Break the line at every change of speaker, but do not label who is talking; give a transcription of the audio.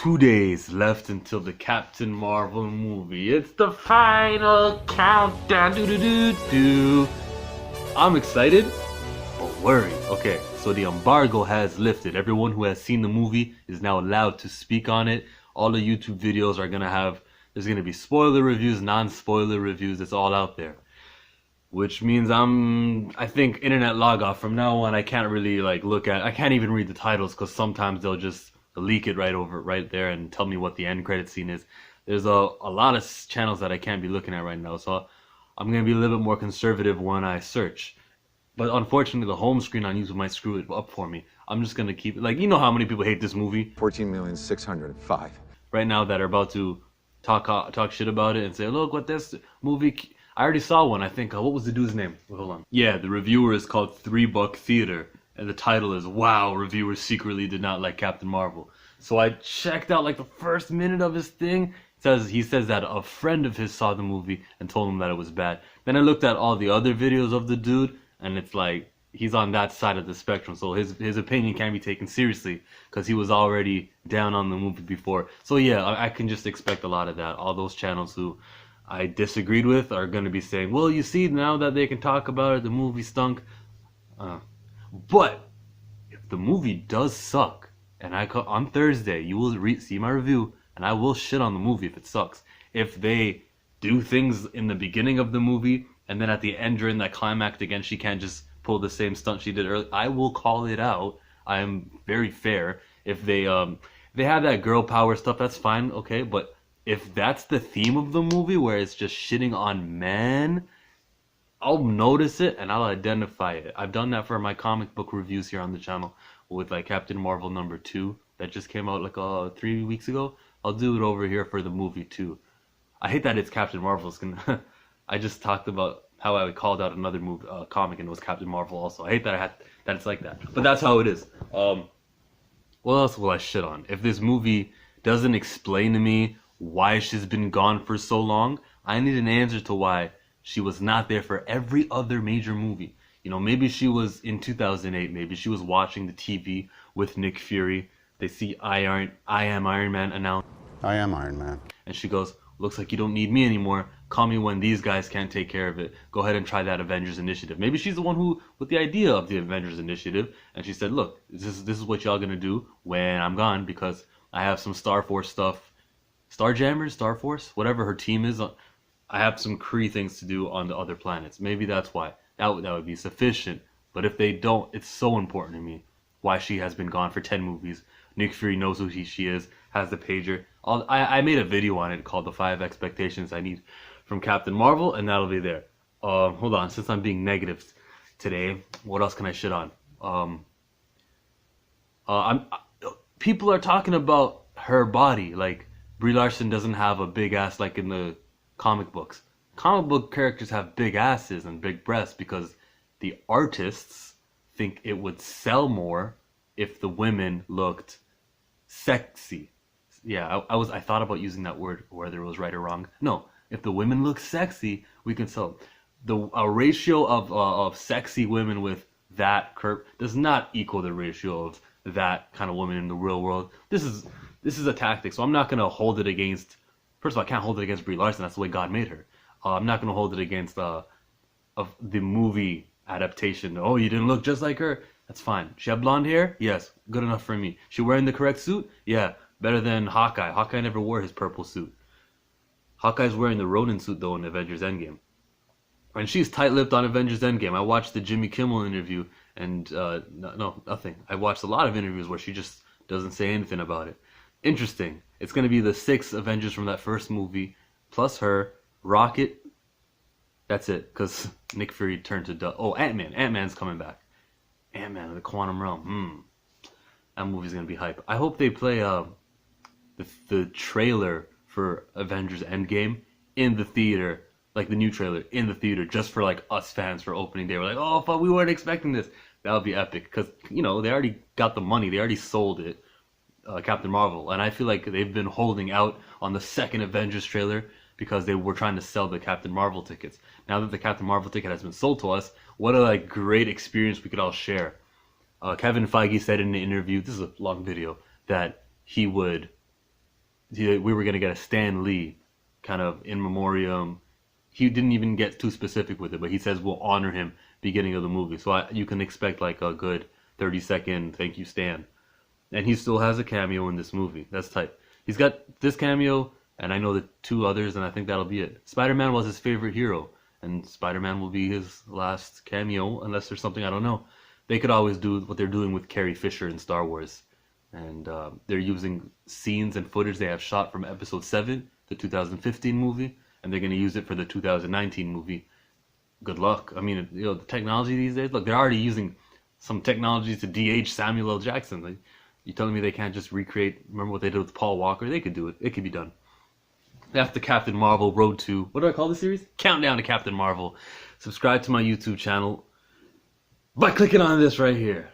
2 days left until the Captain Marvel movie. It's the final countdown. Do. I'm excited, but worried. Okay, so the embargo has lifted. Everyone who has seen the movie is now allowed to speak on it. All the YouTube videos are gonna have, there's gonna be spoiler reviews, non-spoiler reviews. It's all out there. Which means I think internet log off. From now on, I can't really I can't even read the titles because sometimes they'll just leak it right there and tell me what the end credit scene is. There's a lot of channels that I can't be looking at right now, so I'm going to be a little bit more conservative when I search. But unfortunately, the home screen on YouTube might screw it up for me. I'm just going to keep it, you know how many people hate this movie?
14,605,000.
Right now that are about to talk shit about it and say, look what this movie... I already saw one, I think. What was the dude's name? Wait, hold on. Yeah, the reviewer is called $3 Theater. And the title is, wow, reviewers secretly did not like Captain Marvel. So I checked out the first minute of his thing. He says that a friend of his saw the movie and told him that it was bad. Then I looked at all the other videos of the dude, and it's he's on that side of the spectrum. So his opinion can't be taken seriously because he was already down on the movie before. So yeah, I can just expect a lot of that. All those channels who I disagreed with are going to be saying, well, you see, now that they can talk about it, the movie stunk. But if the movie does suck, and on Thursday, you will see my review, and I will shit on the movie if it sucks. If they do things in the beginning of the movie, and then at the end during that climax again, she can't just pull the same stunt she did earlier, I will call it out. I am very fair. If they have that girl power stuff, that's fine, okay, but if that's the theme of the movie, where it's just shitting on men, I'll notice it and I'll identify it. I've done that for my comic book reviews here on the channel with Captain Marvel #2 that just came out 3 weeks ago. I'll do it over here for the movie too. I hate that it's Captain Marvel. I just talked about how I called out another movie, comic, and it was Captain Marvel also. I hate that that it's like that, but that's how it is. What else will I shit on? If this movie doesn't explain to me why she's been gone for so long, I need an answer to why she was not there for every other major movie. You know, maybe she was in 2008, maybe she was watching the TV with Nick Fury. They see I am Iron Man announced.
I am Iron Man.
And she goes, looks like you don't need me anymore. Call me when these guys can't take care of it. Go ahead and try that Avengers Initiative. Maybe she's the one who, with the idea of the Avengers Initiative, and she said, look, this is what y'all gonna do when I'm gone, because I have some Star Force stuff. Starjammers, Star Force, whatever her team is. I have some Kree things to do on the other planets. Maybe that's why. That would be sufficient. But if they don't, it's so important to me why she has been gone for 10 movies. Nick Fury knows who she is, has the pager. I made a video on it called The 5 Expectations I Need from Captain Marvel, and that'll be there. Hold on, since I'm being negative today, what else can I shit on? People are talking about her body, Brie Larson doesn't have a big ass like in the comic books. Comic book characters have big asses and big breasts because the artists think it would sell more if the women looked sexy. Yeah, I thought about using that word, whether it was right or wrong. No, if the women look sexy, we can sell. A ratio of sexy women with that curve does not equal the ratio of that kind of woman in the real world. This is a tactic, so I'm not gonna hold it against. First of all, I can't hold it against Brie Larson. That's the way God made her. I'm not gonna hold it against of the movie adaptation. Oh, you didn't look just like her. That's fine. She had blonde hair. Yes, good enough for me. She wearing the correct suit. Yeah, better than Hawkeye. Hawkeye never wore his purple suit. Hawkeye's wearing the Ronin suit though in Avengers Endgame. And she's tight-lipped on Avengers Endgame. I watched the Jimmy Kimmel interview, and no, nothing. I watched a lot of interviews where she just doesn't say anything about it. Interesting. It's going to be the 6 Avengers from that first movie, plus her, Rocket. That's it, because Nick Fury turned to... Oh, Ant-Man. Ant-Man's coming back. Ant-Man in the Quantum Realm. That movie's going to be hype. I hope they play the trailer for Avengers Endgame in the theater, the new trailer, in the theater, just for, us fans for opening day. We're like, oh, fuck, we weren't expecting this. That would be epic, because, they already got the money. They already sold it. Captain Marvel, and I feel like they've been holding out on the second Avengers trailer because they were trying to sell the Captain Marvel tickets. Now that the Captain Marvel ticket has been sold to us, what a great experience we could all share. Kevin Feige said in an interview, this is a long video, that he would we were gonna get a Stan Lee kind of in memoriam. He didn't even get too specific with it, but he says we'll honor him beginning of the movie. So you can expect like a good 30-second thank you Stan. And he still has a cameo in this movie. That's tight. He's got this cameo, and I know the 2 others, and I think that'll be it. Spider-Man was his favorite hero, and Spider-Man will be his last cameo, unless there's something I don't know. They could always do what they're doing with Carrie Fisher in Star Wars. And they're using scenes and footage they have shot from Episode 7, the 2015 movie, and they're going to use it for the 2019 movie. Good luck. I mean, the technology these days, look, they're already using some technology to de-age Samuel L. Jackson. Like, you telling me they can't just recreate, remember what they did with Paul Walker? They could do it. It could be done. That's the Captain Marvel Road to, what do I call this series? Countdown to Captain Marvel. Subscribe to my YouTube channel by clicking on this right here.